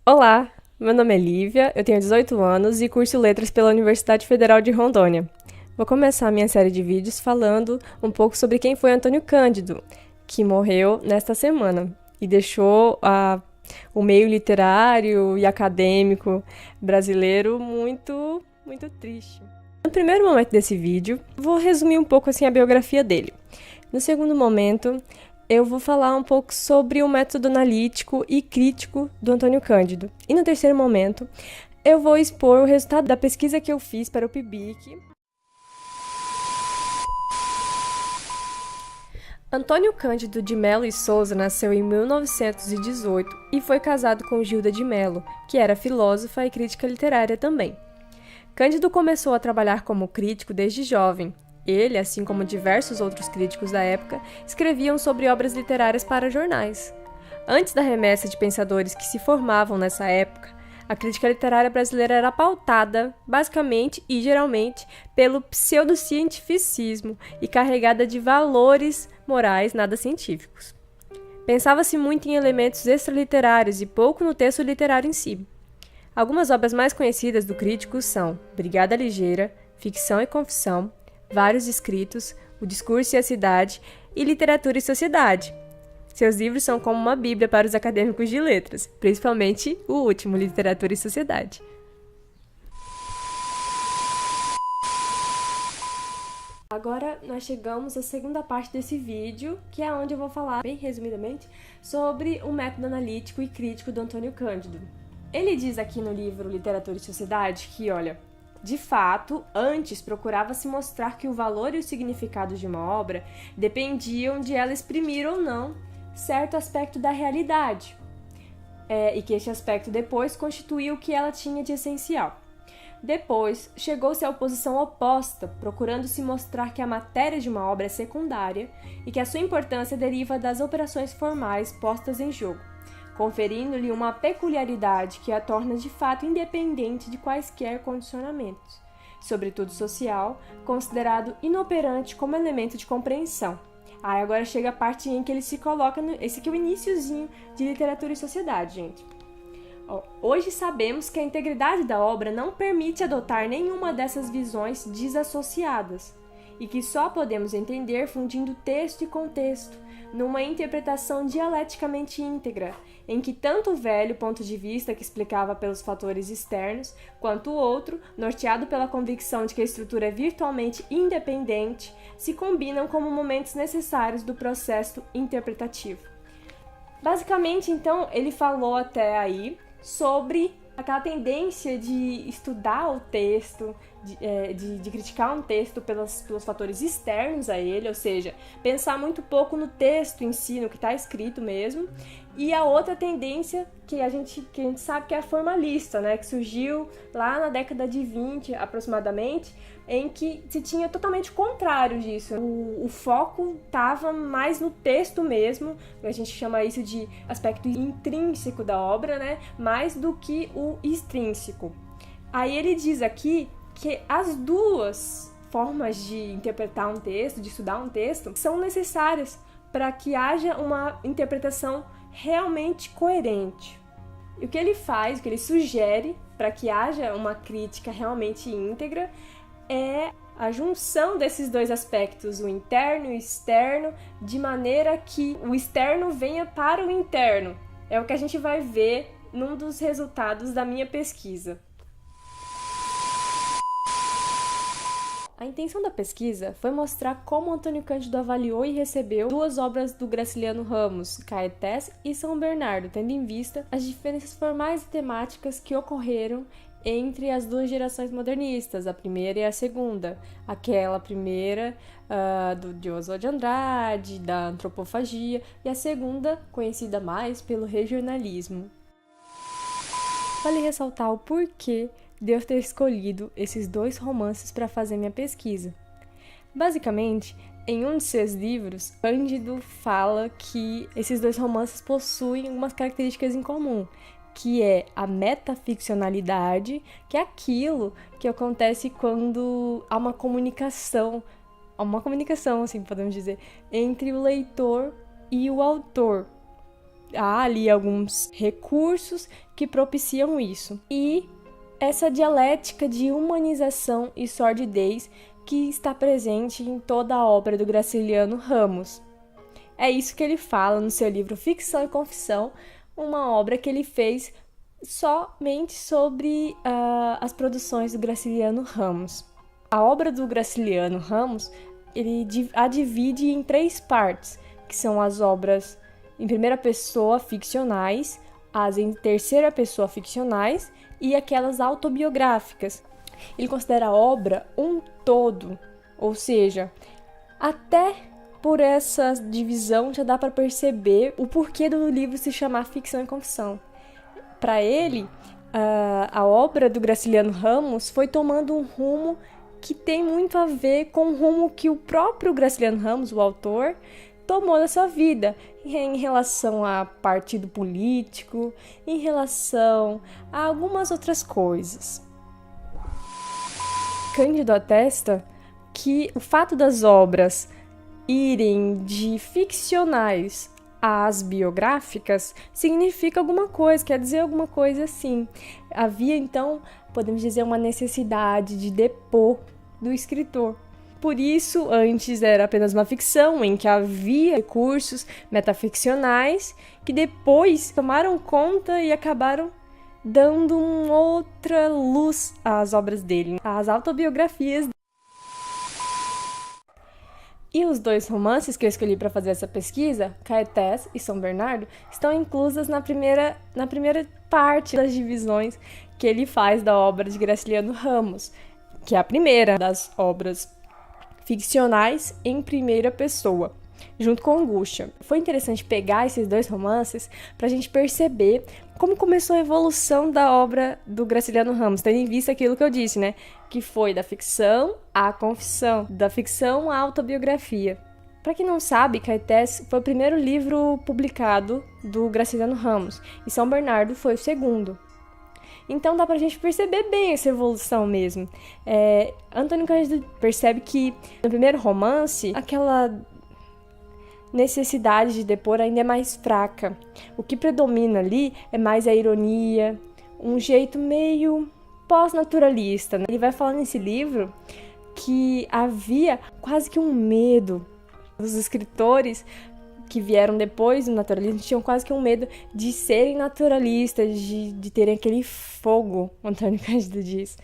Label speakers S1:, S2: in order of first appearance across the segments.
S1: Olá, meu nome é Lívia, eu tenho 18 anos e curso Letras pela Universidade Federal de Rondônia. Vou começar a minha série de vídeos falando um pouco sobre quem foi Antônio Cândido, que morreu nesta semana e deixou o meio literário e acadêmico brasileiro muito triste. No primeiro momento desse vídeo, vou resumir um pouco assim a biografia dele. No segundo momento, eu vou falar um pouco sobre o método analítico e crítico do Antônio Cândido. E no terceiro momento, eu vou expor o resultado da pesquisa que eu fiz para o PIBIC. Antônio Cândido de Mello e Souza nasceu em 1918 e foi casado com Gilda de Mello, que era filósofa e crítica literária também. Cândido começou a trabalhar como crítico desde jovem. Ele, assim como diversos outros críticos da época, escreviam sobre obras literárias para jornais. Antes da remessa de pensadores que se formavam nessa época, a crítica literária brasileira era pautada, basicamente e geralmente, pelo pseudocientificismo e carregada de valores morais nada científicos. Pensava-se muito em elementos extraliterários e pouco no texto literário em si. Algumas obras mais conhecidas do crítico são Brigada Ligeira, Ficção e Confissão, Vários Escritos, O Discurso e a Cidade e Literatura e Sociedade. Seus livros são como uma bíblia para os acadêmicos de letras, principalmente o último, Literatura e Sociedade. Agora nós chegamos à segunda parte desse vídeo, que é onde eu vou falar, bem resumidamente, sobre o método analítico e crítico do Antônio Cândido. Ele diz aqui no livro Literatura e Sociedade que, olha, de fato, antes procurava-se mostrar que o valor e o significado de uma obra dependiam de ela exprimir ou não certo aspecto da realidade, e que este aspecto depois constituía o que ela tinha de essencial. Depois, chegou-se à oposição oposta, procurando-se mostrar que a matéria de uma obra é secundária e que a sua importância deriva das operações formais postas em jogo, conferindo-lhe uma peculiaridade que a torna de fato independente de quaisquer condicionamentos, sobretudo social, considerado inoperante como elemento de compreensão. Aí agora chega a parte em que ele se coloca, esse aqui é o iniciozinho de Literatura e Sociedade, gente. Hoje sabemos que a integridade da obra não permite adotar nenhuma dessas visões desassociadas, e que só podemos entender fundindo texto e contexto, numa interpretação dialeticamente íntegra, em que tanto o velho ponto de vista que explicava pelos fatores externos, quanto o outro, norteado pela convicção de que a estrutura é virtualmente independente, se combinam como momentos necessários do processo interpretativo. Basicamente, então, ele falou até aí sobre aquela tendência de estudar o texto, de criticar um texto pelos fatores externos a ele, ou seja, pensar muito pouco no texto em si, no que está escrito mesmo, e a outra tendência que a gente sabe que é a formalista, né, que surgiu lá na década de 20 aproximadamente, em que se tinha totalmente o contrário disso. O foco estava mais no texto mesmo, a gente chama isso de aspecto intrínseco da obra, né, mais do que o extrínseco. Aí ele diz aqui que as duas formas de interpretar um texto, de estudar um texto, são necessárias para que haja uma interpretação realmente coerente. E o que ele faz, o que ele sugere para que haja uma crítica realmente íntegra é a junção desses dois aspectos, o interno e o externo, de maneira que o externo venha para o interno. É o que a gente vai ver num dos resultados da minha pesquisa. A intenção da pesquisa foi mostrar como Antônio Cândido avaliou e recebeu duas obras do Graciliano Ramos, Caetés e São Bernardo, tendo em vista as diferenças formais e temáticas que ocorreram entre as duas gerações modernistas, a primeira e a segunda. Aquela primeira de Oswald de Andrade, da antropofagia, e a segunda, conhecida mais pelo regionalismo. Vale ressaltar o porquê de eu ter escolhido esses dois romances para fazer minha pesquisa. Basicamente, em um de seus livros, Cândido fala que esses dois romances possuem algumas características em comum, que é a metaficcionalidade, que é aquilo que acontece quando há uma comunicação, assim podemos dizer, entre o leitor e o autor. há ali alguns recursos que propiciam isso. E essa dialética de humanização e sordidez que está presente em toda a obra do Graciliano Ramos. É isso que ele fala no seu livro Ficção e Confissão, uma obra que ele fez somente sobre as produções do Graciliano Ramos. A obra do Graciliano Ramos, ele a divide em 3 partes, que são as obras em primeira pessoa ficcionais, as em terceira pessoa ficcionais e aquelas autobiográficas. Ele considera a obra um todo, ou seja, até por essa divisão já dá para perceber o porquê do livro se chamar Ficção e Confissão. Para ele, a obra do Graciliano Ramos foi tomando um rumo que tem muito a ver com o rumo que o próprio Graciliano Ramos, o autor, tomou na sua vida, em relação a partido político, em relação a algumas outras coisas. Cândido atesta que o fato das obras irem de ficcionais às biográficas significa alguma coisa, quer dizer alguma coisa assim. Havia, então, podemos dizer, uma necessidade de depor do escritor. Por isso, antes era apenas uma ficção em que havia recursos metaficcionais que depois tomaram conta e acabaram dando uma outra luz às obras dele, às autobiografias. E os 2 romances que eu escolhi para fazer essa pesquisa, Caetés e São Bernardo, estão inclusas na primeira parte das divisões que ele faz da obra de Graciliano Ramos, que é a primeira das obras ficcionais em primeira pessoa, junto com Angústia. Foi interessante pegar esses 2 romances para a gente perceber como começou a evolução da obra do Graciliano Ramos, tendo em vista aquilo que eu disse, né? Que foi da ficção à confissão, da ficção à autobiografia. Para quem não sabe, Caetés foi o primeiro livro publicado do Graciliano Ramos, e São Bernardo foi o segundo. Então dá pra gente perceber bem essa evolução mesmo. Antônio Cândido percebe que no primeiro romance, aquela necessidade de depor ainda é mais fraca. O que predomina ali é mais a ironia, um jeito meio pós-naturalista. Ele vai falar nesse livro que havia quase que um medo. Os escritores que vieram depois do naturalismo tinham quase que um medo de serem naturalistas, de terem aquele fogo, Antônio Cândido diz.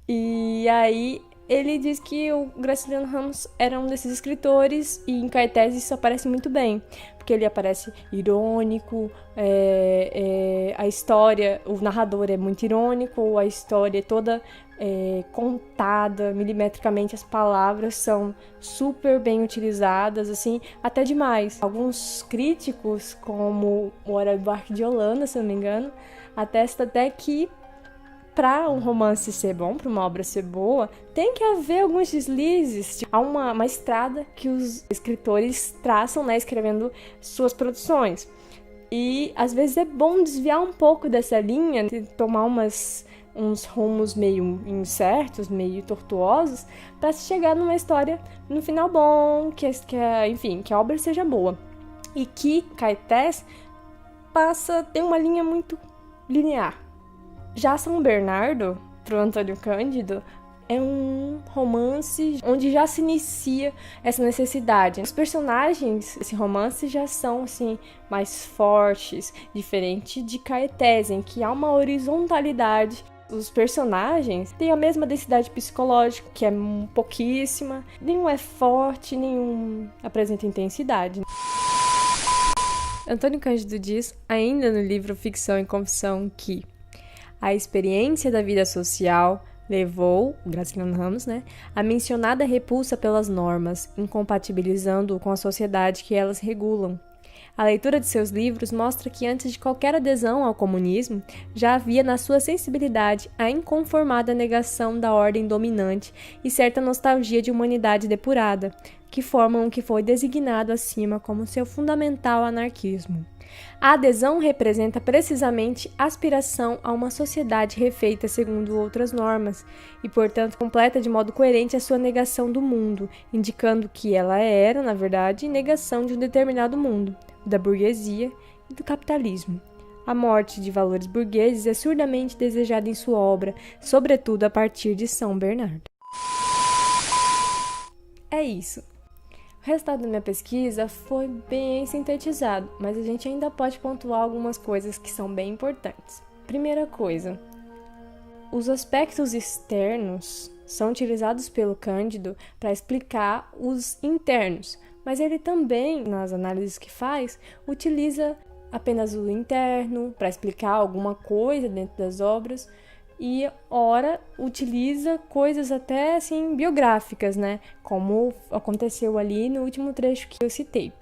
S1: E aí ele diz que o Graciliano Ramos era um desses escritores, e em Caetés isso aparece muito bem, porque ele aparece irônico, a história, o narrador é muito irônico, a história é toda contada milimetricamente, as palavras são super bem utilizadas, assim, até demais. Alguns críticos, como o Horácio Buarque de Holanda, se não me engano, atesta até que para um romance ser bom, para uma obra ser boa, tem que haver alguns deslizes. Há uma estrada que os escritores traçam, né, escrevendo suas produções. E às vezes é bom desviar um pouco dessa linha, tomar uns rumos meio incertos, meio tortuosos, para se chegar numa história no final bom, enfim, que a obra seja boa. E que Caetés tem uma linha muito linear. Já São Bernardo, para o Antônio Cândido, é um romance onde já se inicia essa necessidade. Os personagens desse romance já são assim, mais fortes, diferente de Caetés, em que há uma horizontalidade. Os personagens têm a mesma densidade psicológica, que é pouquíssima, nenhum é forte, nenhum apresenta intensidade. Antônio Cândido diz, ainda no livro Ficção e Confissão, que a experiência da vida social levou, Graciliano Ramos, a mencionada repulsa pelas normas, incompatibilizando-o com a sociedade que elas regulam. A leitura de seus livros mostra que antes de qualquer adesão ao comunismo, já havia na sua sensibilidade a inconformada negação da ordem dominante e certa nostalgia de humanidade depurada, que formam o que foi designado acima como seu fundamental anarquismo. A adesão representa precisamente aspiração a uma sociedade refeita segundo outras normas e, portanto, completa de modo coerente a sua negação do mundo, indicando que ela era, na verdade, negação de um determinado mundo, da burguesia do capitalismo. A morte de valores burgueses é surdamente desejada em sua obra, sobretudo a partir de São Bernardo. É isso. O resultado da minha pesquisa foi bem sintetizado, mas a gente ainda pode pontuar algumas coisas que são bem importantes. Primeira coisa, os aspectos externos são utilizados pelo Cândido para explicar os internos, mas ele também, nas análises que faz, utiliza apenas o interno para explicar alguma coisa dentro das obras e, ora, utiliza coisas até assim biográficas, né? Como aconteceu ali no último trecho que eu citei.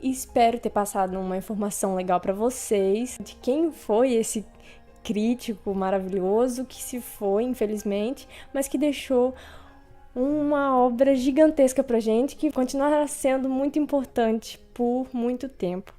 S1: Espero ter passado uma informação legal para vocês de quem foi esse crítico maravilhoso que se foi, infelizmente, mas que deixou uma obra gigantesca pra gente que continuará sendo muito importante por muito tempo.